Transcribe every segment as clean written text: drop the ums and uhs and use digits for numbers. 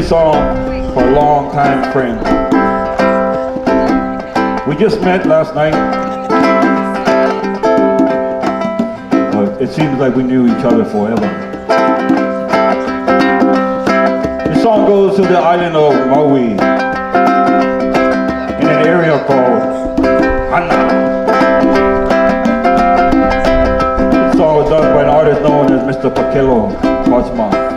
this song for a long time friend. We just met last night, but it seems like we knew each other forever. This song goes to the island of Maui in an area called Hana. This song was done by an artist known as Mr. Pakelo Cosma.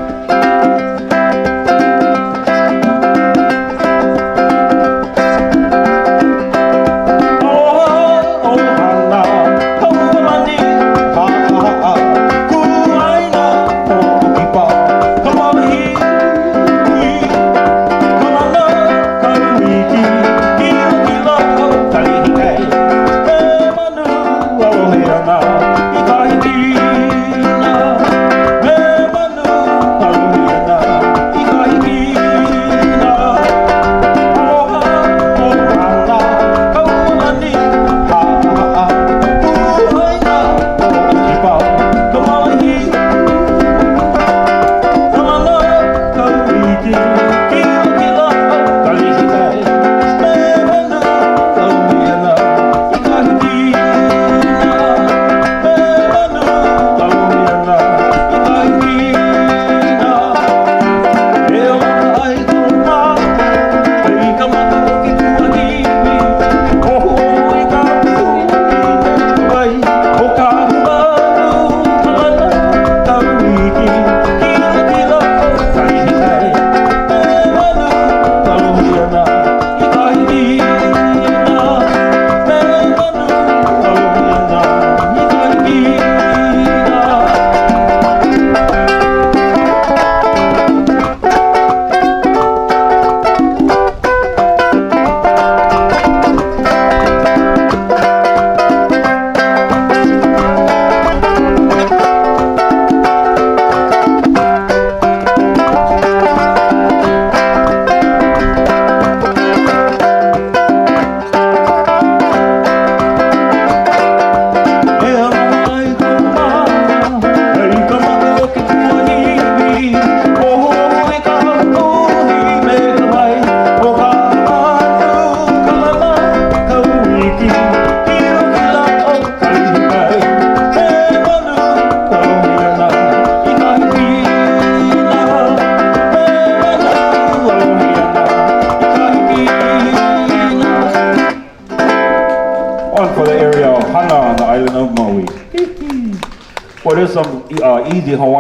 One for the area of Hana on the island of Maui. Well, there's some easy Hawaiian